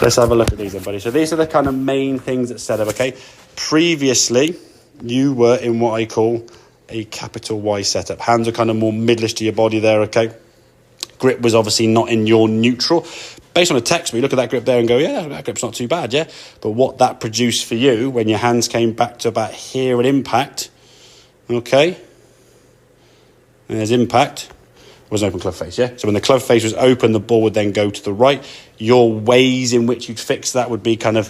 Let's have a look at these then, buddy. So these are the kind of main things that set up, okay? Previously, you were in what I call a capital Y setup. Hands are kind of more middleish to your body there, okay? Grip was obviously not in your neutral. Based on a text, we look at that grip there and go, yeah, that grip's not too bad, yeah? But what that produced for you when your hands came back to about here at impact, okay? And there's impact, was an open club face, yeah? So when the club face was open, the ball would then go to the right. Your ways in which you'd fix that would be kind of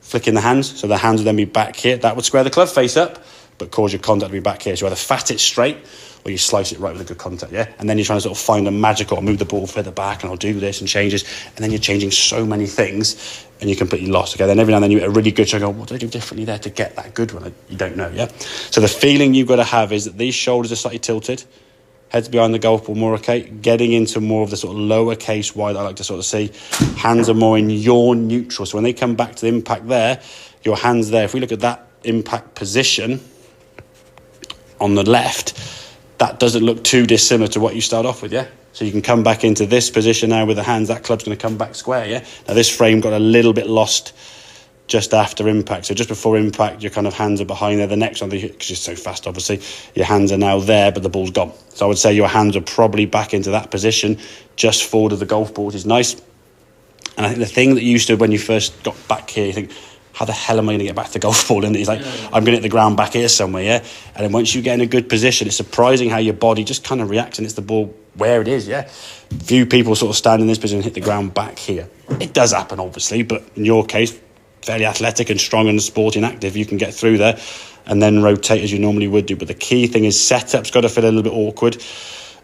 flicking the hands. So the hands would then be back here. That would square the club face up, but cause your contact to be back here. So you either fat it straight or you slice it right with a good contact, yeah? And then you're trying to sort of find a magical, I'll move the ball further back and I'll do this and changes. And then you're changing so many things and you're completely lost, okay? Then every now and then you get a really good shot, go, what do I do differently there to get that good one? You don't know, yeah? So the feeling you've got to have is that these shoulders are slightly tilted, head's behind the golf ball more, okay? Getting into more of the sort of lowercase Y that I like to sort of see. Hands are more in your neutral. So when they come back to the impact there, your hands there, if we look at that impact position on the left, that doesn't look too dissimilar to what you start off with, yeah? So you can come back into this position now with the hands, that club's going to come back square, yeah? Now this frame got a little bit lost just after impact. So just before impact, your kind of hands are behind there. The next one, because you're so fast, obviously, your hands are now there, but the ball's gone. So I would say your hands are probably back into that position, just forward of the golf ball, which is nice. And I think the thing that you used to, when you first got back here, you think, how the hell am I going to get back to the golf ball? And he's like, I'm going to hit the ground back here somewhere, yeah? And then once you get in a good position, it's surprising how your body just kind of reacts and it's the ball where it is, yeah? Few people sort of stand in this position and hit the ground back here. It does happen, obviously, but in your case, fairly athletic and strong and sporty and active, you can get through there and then rotate as you normally would do. But the key thing is setup's got to feel a little bit awkward.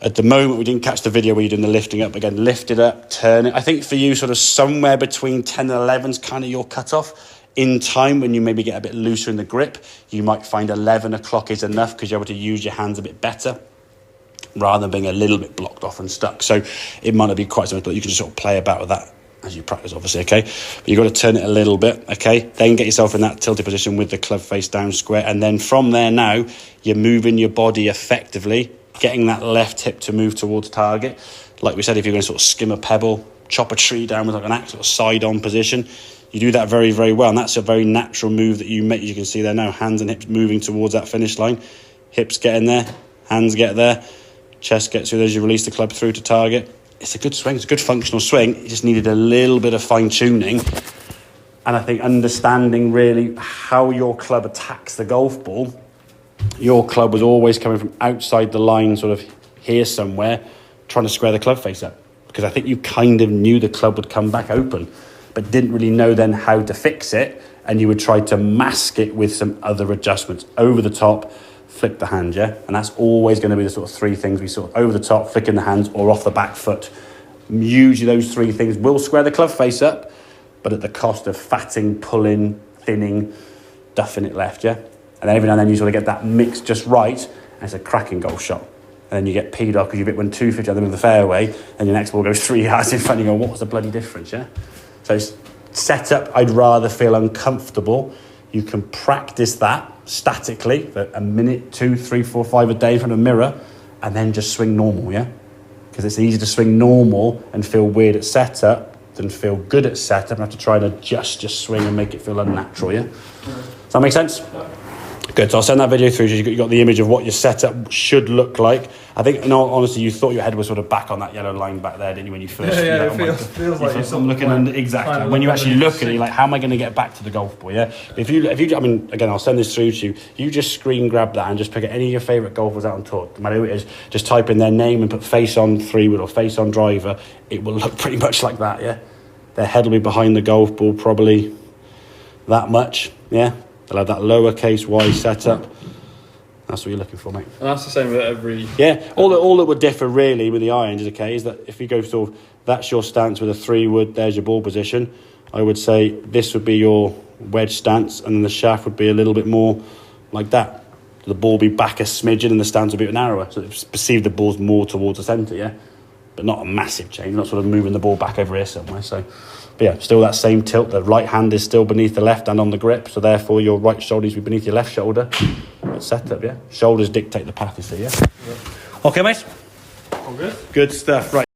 At the moment, we didn't catch the video where you're doing the lifting up. Again, lift it up, turn it. I think for you, sort of somewhere between 10 and 11 is kind of your cutoff. In time, when you maybe get a bit looser in the grip, you might find 11 o'clock is enough because you're able to use your hands a bit better rather than being a little bit blocked off and stuck. So it might not be quite so much, but you can just sort of play about with that as you practice, obviously, okay? But you've got to turn it a little bit, okay? Then get yourself in that tilted position with the club face down square. And then from there now, you're moving your body effectively, getting that left hip to move towards target. Like we said, if you're going to sort of skim a pebble, chop a tree down with like an axe or side-on position, you do that very, very well. And that's a very natural move that you make. You can see there now, hands and hips moving towards that finish line. Hips get in there, hands get there, chest gets through as you release the club through to target. It's a good swing. It's a good functional swing. It just needed a little bit of fine-tuning. And I think understanding really how your club attacks the golf ball. Your club was always coming from outside the line, sort of here somewhere, trying to square the club face up. Because I think you kind of knew the club would come back open, but didn't really know then how to fix it. And you would try to mask it with some other adjustments. Over the top, flick the hand, yeah? And that's always going to be the sort of three things we sort of over the top, flicking the hands, or off the back foot. Usually those three things will square the club face up, but at the cost of fatting, pulling, thinning, duffing it left, yeah? And then every now and then you sort of get that mix just right, and it's a cracking golf shot. And then you get peed off because you've hit one 250 at the middle of the fairway, and your next ball goes 3 yards in front, and you go, what was the bloody difference, yeah? So setup, I'd rather feel uncomfortable. You can practice that statically for a minute, 2, 3, 4, 5 a day in front of a mirror, and then just swing normal, yeah? Because it's easy to swing normal and feel weird at setup than feel good at setup and have to try and adjust your swing and make it feel unnatural, yeah? Does that make sense? Good, so I'll send that video through so you got the image of what your setup should look like. I think, in all honesty, you thought your head was sort of back on that yellow line back there, didn't you, when you first... Yeah, it feels like you're looking under, exactly. When you actually look at it, you're like, how am I going to get back to the golf ball, yeah? If you, I mean, again, I'll send this through to you. You just screen grab that and just pick any of your favourite golfers out on tour, no matter who it is, just type in their name and put face on 3-wood or face on driver. It will look pretty much like that, yeah? Their head will be behind the golf ball probably that much, yeah? They'll have that lowercase Y setup. That's what you're looking for, mate. And that's the same with every... Yeah, all that would differ really with the irons is, okay, is that if you go sort of, that's your stance with a 3-wood, there's your ball position. I would say this would be your wedge stance, and then the shaft would be a little bit more like that. The ball would be back a smidgen and the stance would be a bit narrower. So it's perceived the ball's more towards the centre, yeah? But not a massive change, not sort of moving the ball back over here somewhere. So, but yeah, still that same tilt. The right hand is still beneath the left hand on the grip, so therefore your right shoulder is beneath your left shoulder. Set up, yeah? Shoulders dictate the path, you see, yeah? Okay, mate? All good? Good stuff, right.